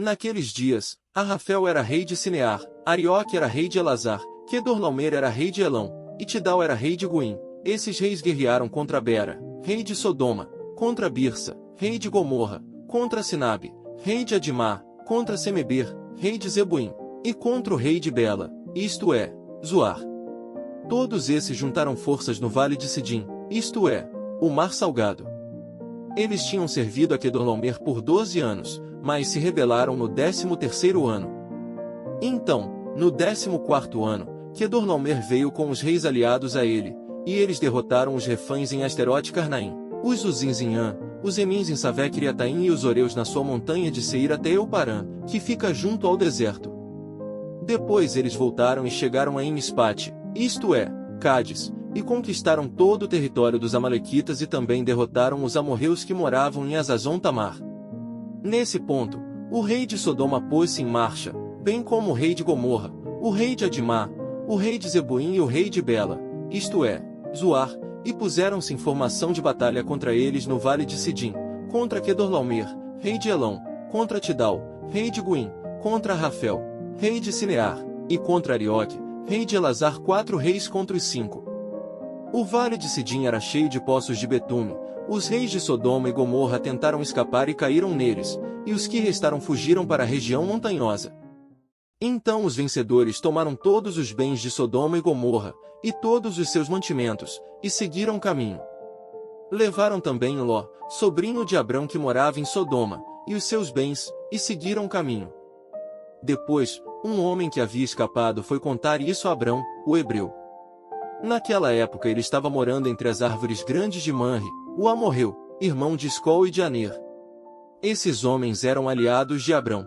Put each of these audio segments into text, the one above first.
Naqueles dias, Arrafel era rei de Sinear, Arioque era rei de Elazar, Quedorlaomer era rei de Elão, e Tidal era rei de Guim. Esses reis guerrearam contra Bera, rei de Sodoma, contra Birsa, rei de Gomorra, contra Sinabe, rei de Admá, contra Semeber, rei de Zebuim, e contra o rei de Bela, isto é, Zoar. Todos esses juntaram forças no vale de Sidim, isto é, o Mar Salgado. Eles tinham servido a Quedorlaomer por 12 anos, mas se rebelaram no 13º ano. Então, no 14º ano, Quedorlaomer veio com os reis aliados a ele, e eles derrotaram os Refães em Asterote Carnaim, os Uzins em An, os Emins em Savec-Iriataim e os Oreus na sua montanha de Seir até Euparã, que fica junto ao deserto. Depois eles voltaram e chegaram a Emispate, isto é, Cádiz, e conquistaram todo o território dos Amalequitas e também derrotaram os amorreus que moravam em Azazon Tamar. Nesse ponto, o rei de Sodoma pôs-se em marcha, bem como o rei de Gomorra, o rei de Admá, o rei de Zebuim e o rei de Bela, isto é, Zoar, e puseram-se em formação de batalha contra eles no vale de Sidim, contra Quedorlaomer, rei de Elão, contra Tidal, rei de Guim, contra Arrafel, rei de Sinear, e contra Arioque, rei de Elazar. 4 reis contra os 5. O vale de Sidim era cheio de poços de betume. Os reis de Sodoma e Gomorra tentaram escapar e caíram neles, e os que restaram fugiram para a região montanhosa. Então os vencedores tomaram todos os bens de Sodoma e Gomorra, e todos os seus mantimentos, e seguiram caminho. Levaram também Ló, sobrinho de Abrão que morava em Sodoma, e os seus bens, e seguiram caminho. Depois, um homem que havia escapado foi contar isso a Abrão, o hebreu. Naquela época ele estava morando entre as árvores grandes de Manre, o amorreu, irmão de Escol e de Aner. Esses homens eram aliados de Abrão.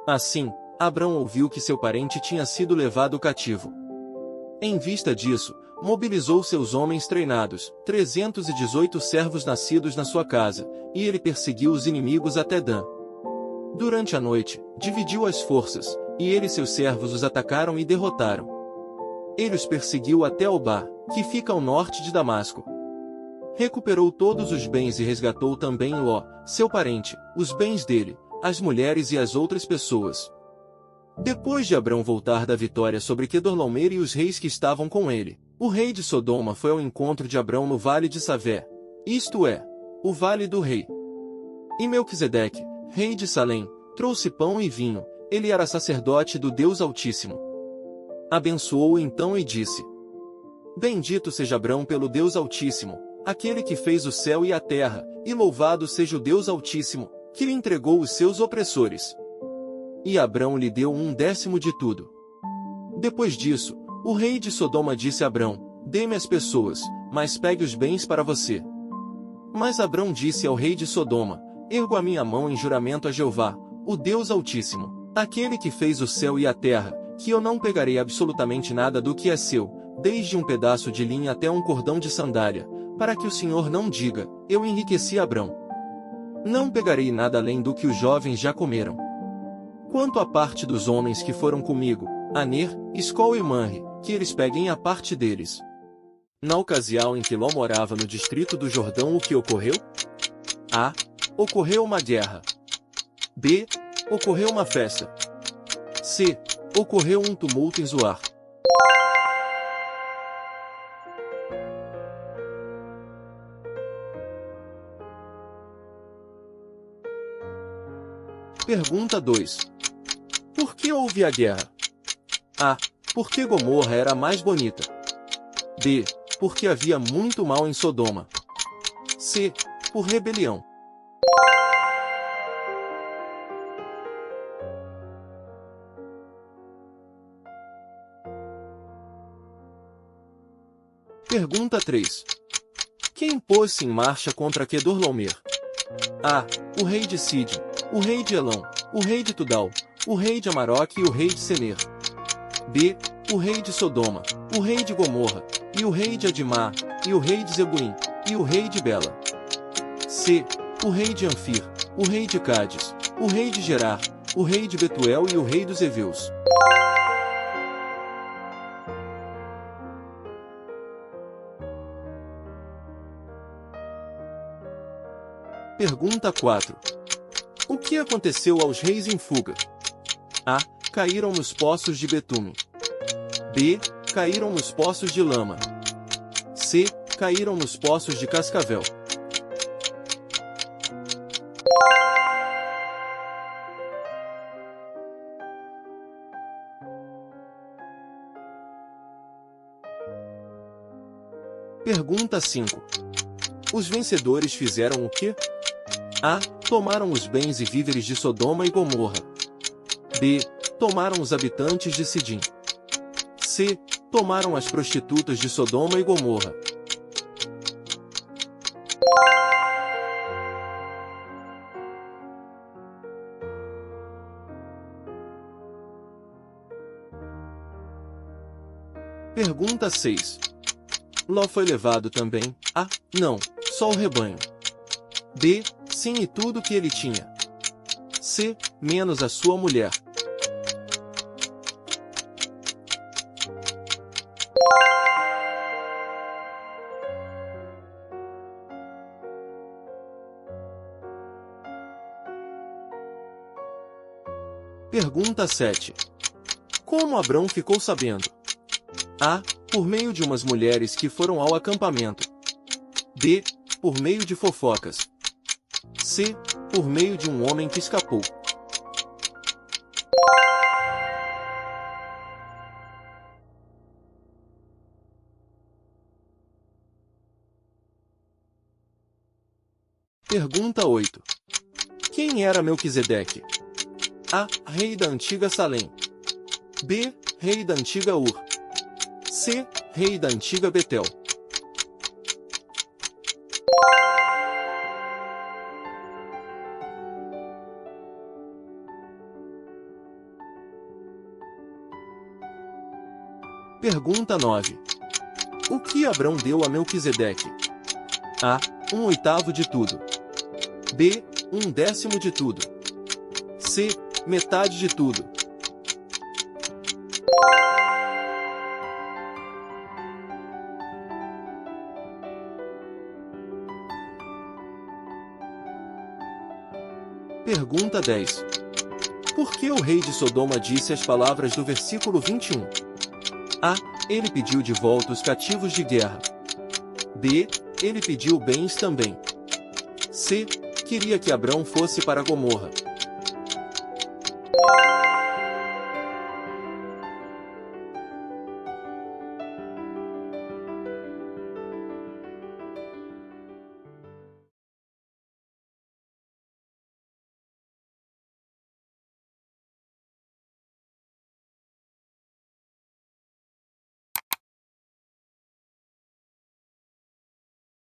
Assim, Abrão ouviu que seu parente tinha sido levado cativo. Em vista disso, mobilizou seus homens treinados, 318 servos nascidos na sua casa, e ele perseguiu os inimigos até Dan. Durante a noite, dividiu as forças, e ele e seus servos os atacaram e derrotaram. Ele os perseguiu até Obá, que fica ao norte de Damasco. Recuperou todos os bens e resgatou também Ló, seu parente, os bens dele, as mulheres e as outras pessoas. Depois de Abrão voltar da vitória sobre Quedorlaomer e os reis que estavam com ele, o rei de Sodoma foi ao encontro de Abrão no vale de Savé, isto é, o vale do rei. E Melquisedeque, rei de Salém, trouxe pão e vinho, ele era sacerdote do Deus Altíssimo. Abençoou-o então e disse: Bendito seja Abrão pelo Deus Altíssimo, aquele que fez o céu e a terra, e louvado seja o Deus Altíssimo, que lhe entregou os seus opressores. E Abrão lhe deu 1/10 de tudo. Depois disso, o rei de Sodoma disse a Abrão: Dê-me as pessoas, mas pegue os bens para você. Mas Abrão disse ao rei de Sodoma: Ergo a minha mão em juramento a Jeová, o Deus Altíssimo, aquele que fez o céu e a terra, que eu não pegarei absolutamente nada do que é seu, desde um pedaço de linha até um cordão de sandália, para que o Senhor não diga: Eu enriqueci Abrão. Não pegarei nada além do que os jovens já comeram. Quanto à parte dos homens que foram comigo, Aner, Escol e Manre, que eles peguem a parte deles. Na ocasião em que Ló morava no distrito do Jordão, o que ocorreu? A. Ocorreu uma guerra. B. Ocorreu uma festa. C. Ocorreu um tumulto em Zoar. Pergunta 2. Por que houve a guerra? A. Porque Gomorra era mais bonita. B. Porque havia muito mal em Sodoma. C. Por rebelião. Pergunta 3. Quem pôs-se em marcha contra Quedorlaomer? A. O rei de Sidim, o rei de Elão, o rei de Tudal, o rei de Amaroque e o rei de Sener. B. O rei de Sodoma, o rei de Gomorra, e o rei de Admá, e o rei de Zebuim, e o rei de Bela. C. O rei de Anfir, o rei de Cádiz, o rei de Gerar, o rei de Betuel e o rei dos Heveus. Pergunta 4. O que aconteceu aos reis em fuga? A. Caíram nos poços de betume. B. Caíram nos poços de lama. C. Caíram nos poços de cascavel. Pergunta 5. Os vencedores fizeram o quê? A. Tomaram os bens e víveres de Sodoma e Gomorra. B. Tomaram os habitantes de Sidim. C. Tomaram as prostitutas de Sodoma e Gomorra. Pergunta 6. Ló foi levado também? A. Não, só o rebanho. B. Sim, e tudo que ele tinha. C. Menos a sua mulher. Pergunta 7. Como Abrão ficou sabendo? A. Por meio de umas mulheres que foram ao acampamento. B. Por meio de fofocas. C. Por meio de um homem que escapou. Pergunta 8. Quem era Melquisedeque? A. Rei da antiga Salém. B. Rei da antiga Ur. C. Rei da antiga Betel. Pergunta 9. O que Abrão deu a Melquisedeque? A. 1/8 de tudo. B. 1/10 de tudo. C. Metade de tudo. Pergunta 10. Por que o rei de Sodoma disse as palavras do versículo 21? A. Ele pediu de volta os cativos de guerra. B. Ele pediu bens também. C. Queria que Abrão fosse para Gomorra.